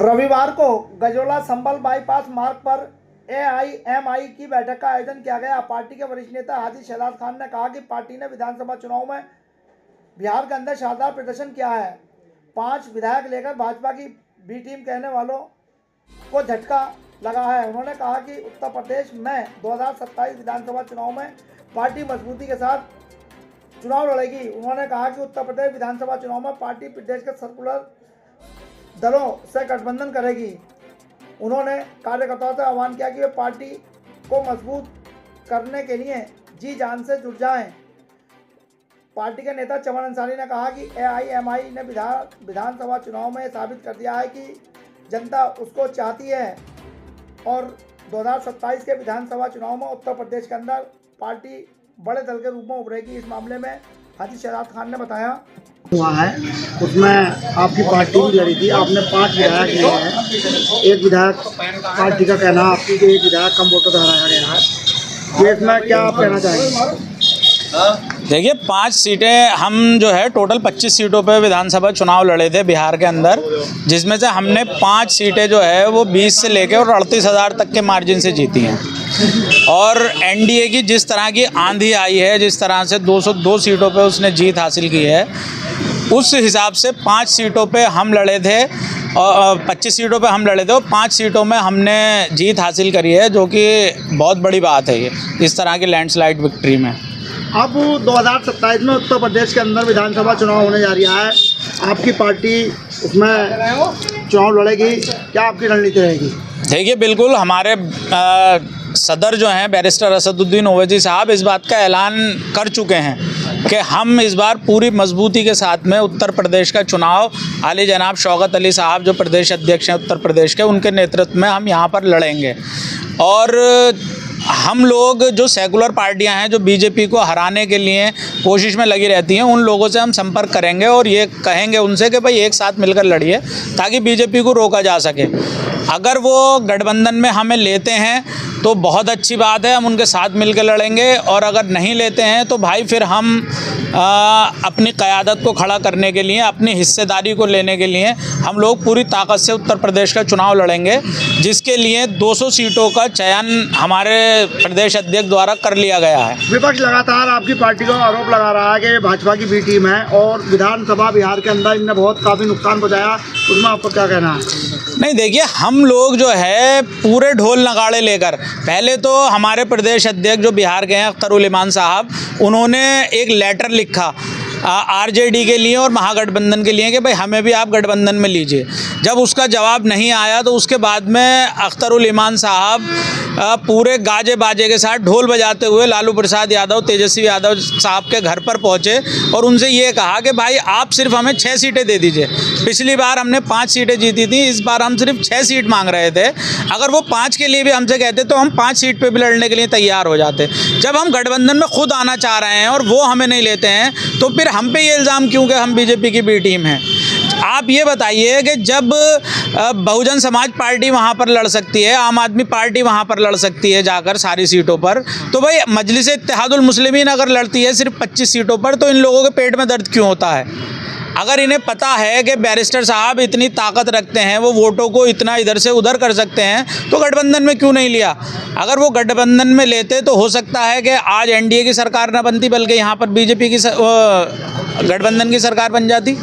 रविवार को गजोला संभल बाईपास मार्ग पर एआईएमआई की बैठक का आयोजन किया गया। पार्टी के वरिष्ठ नेता हाजी शहजाद खान ने कहा कि पार्टी ने विधानसभा चुनाव में बिहार के अंदर शानदार प्रदर्शन किया है। 5 विधायक लेकर भाजपा की बी टीम कहने वालों को झटका लगा है। उन्होंने कहा कि उत्तर प्रदेश में 2027 विधानसभा चुनाव में पार्टी मजबूती के साथ चुनाव लड़ेगी। उन्होंने कहा कि उत्तर प्रदेश विधानसभा चुनाव में पार्टी प्रदेश के सर्कुलर दलों से गठबंधन करेगी। उन्होंने कार्यकर्ताओं से आह्वान किया कि वे पार्टी को मजबूत करने के लिए जी जान से जुट जाएं। पार्टी के नेता चमन अंसारी ने कहा कि एआईएमआई ने विधानसभा चुनाव में साबित कर दिया है कि जनता उसको चाहती है और 2027 के विधानसभा चुनाव में उत्तर प्रदेश के अंदर पार्टी बड़े दल के रूप में उभरेगी। इस मामले में हाजी शहजाद खान ने बताया हुआ है, उसमें आपकी पार्टी भी लड़ी थी। आपने 5 विधायक लिए हैं। एक विधायक पार्टी का कहना आपकी कि एक विधायक कम वोटों से हराया गया है। ये इसमें क्या आप कहना चाहेंगे? देखिए 5 सीटें हम जो है टोटल 25 सीटों पे विधानसभा चुनाव लड़े थे बिहार के अंदर, जिसमें से हमने 5 सीटें जो है वो 20 से लेकर और 38,000 तक के मार्जिन से जीती हैं। और एनडीए की जिस तरह की आंधी आई है, जिस तरह से 202 सीटों पे उसने जीत हासिल की है, उस हिसाब से 5 सीटों पे हम लड़े थे और 25 सीटों पे हम लड़े थे और 5 सीटों में हमने जीत हासिल करी है, जो कि बहुत बड़ी बात है ये इस तरह की लैंडस्लाइड विक्ट्री में। अब 2027 में उत्तर प्रदेश के अंदर विधानसभा चुनाव होने जा रहा है। आपकी पार्टी उसमें चुनाव लड़ेगी, क्या आपकी रणनीति रहेगी? देखिए बिल्कुल हमारे सदर जो हैं बैरिस्टर असदुद्दीन ओवैसी साहब इस बात का ऐलान कर चुके हैं कि हम इस बार पूरी मजबूती के साथ में उत्तर प्रदेश का चुनाव आली जनाब शौकत अली साहब जो प्रदेश अध्यक्ष हैं उत्तर प्रदेश के, उनके नेतृत्व में हम यहाँ पर लड़ेंगे। और हम लोग जो सेकुलर पार्टियां हैं जो बीजेपी को हराने के लिए कोशिश में लगी रहती हैं, उन लोगों से हम संपर्क करेंगे और ये कहेंगे उनसे कि भाई एक साथ मिलकर लड़िए ताकि बीजेपी को रोका जा सके। अगर वो गठबंधन में हमें लेते हैं तो बहुत अच्छी बात है, हम उनके साथ मिलकर लड़ेंगे। और अगर नहीं लेते हैं तो भाई फिर हम अपनी क़यादत को खड़ा करने के लिए, अपनी हिस्सेदारी को लेने के लिए हम लोग पूरी ताकत से उत्तर प्रदेश का चुनाव लड़ेंगे, जिसके लिए 200 सीटों का चयन हमारे प्रदेश अध्यक्ष द्वारा कर लिया गया है। विपक्ष लगातार आपकी पार्टी को आरोप लगा रहा है कि भाजपा की बी टीम है और विधानसभा बिहार के अंदर इनने बहुत काफ़ी नुकसान पहुँचाया, उसमें आपको क्या कहना है? नहीं देखिए, हम लोग जो है पूरे ढोल नगाड़े लेकर, पहले तो हमारे प्रदेश अध्यक्ष जो बिहार के हैं अख्तरुल इमान साहब, उन्होंने एक लेटर लिखा आरजेडी के लिए और महागठबंधन के लिए कि भाई हमें भी आप गठबंधन में लीजिए। जब उसका जवाब नहीं आया तो उसके बाद में अख्तरुल इमान साहब पूरे गाजे बाजे के साथ ढोल बजाते हुए लालू प्रसाद यादव, तेजस्वी यादव साहब के घर पर पहुंचे और उनसे ये कहा कि भाई आप सिर्फ हमें 6 सीटें दे दीजिए। पिछली बार हमने 5 सीटें जीती थी, इस बार हम सिर्फ 6 सीट मांग रहे थे। अगर वो 5 के लिए भी हमसे कहते तो हम 5 सीट पे भी लड़ने के लिए तैयार हो जाते। जब हम गठबंधन में खुद आना चाह रहे हैं और वो हमें नहीं लेते हैं तो फिर हम पे ये इल्ज़ाम क्यों कि हम बीजेपी की बी टीम हैं? आप ये बताइए कि जब बहुजन समाज पार्टी वहाँ पर लड़ सकती है, आम आदमी पार्टी वहाँ पर लड़ सकती है जाकर सारी सीटों पर, तो भाई मजलिस इत्तेहादुल मुस्लिमीन अगर लड़ती है सिर्फ 25 सीटों पर, तो इन लोगों के पेट में दर्द क्यों होता है? अगर इन्हें पता है कि बैरिस्टर साहब इतनी ताकत रखते हैं, वो वोटों को इतना इधर से उधर कर सकते हैं, तो गठबंधन में क्यों नहीं लिया? अगर वो गठबंधन में लेते तो हो सकता है कि आज एनडीए की सरकार न बनती, बल्कि यहाँ पर बीजेपी की गठबंधन की सरकार बन जाती।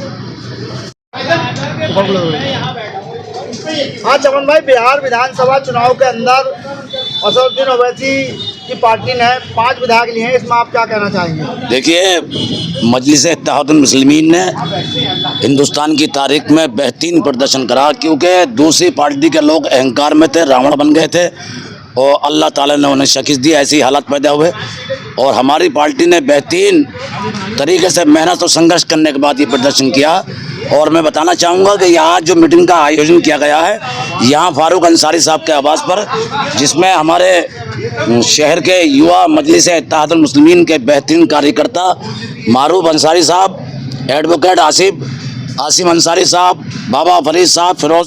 हाँ चमन भाई, बिहार विधानसभा चुनाव के अंदर असदुद्दीन ओवैसी की पार्टी ने 5 विधायक लिए हैं, इसमें आप क्या कहना चाहेंगे? देखिए, मजलिस इत्तेहादुल मुस्लिमीन ने हिंदुस्तान की तारीख में बेहतरीन प्रदर्शन करा, क्योंकि दूसरी पार्टी के लोग अहंकार में थे, रावण बन गए थे और अल्लाह ताला ने उन्हें शिकस्त दी। ऐसी हालात पैदा हुए और हमारी पार्टी ने बेहतरीन तरीके से मेहनत और संघर्ष करने के बाद ये प्रदर्शन किया। और मैं बताना चाहूँगा कि यहाँ जो मीटिंग का आयोजन किया गया है, यहाँ फारूक अंसारी साहब के आवास पर, जिसमें हमारे शहर के युवा मजलिस इत्तेहादुल मुस्लिमीन के बेहतरीन कार्यकर्ता मारूफ अंसारी साहब, एडवोकेट आसिम अंसारी साहब, बाबा फरीद साहब, फिरोज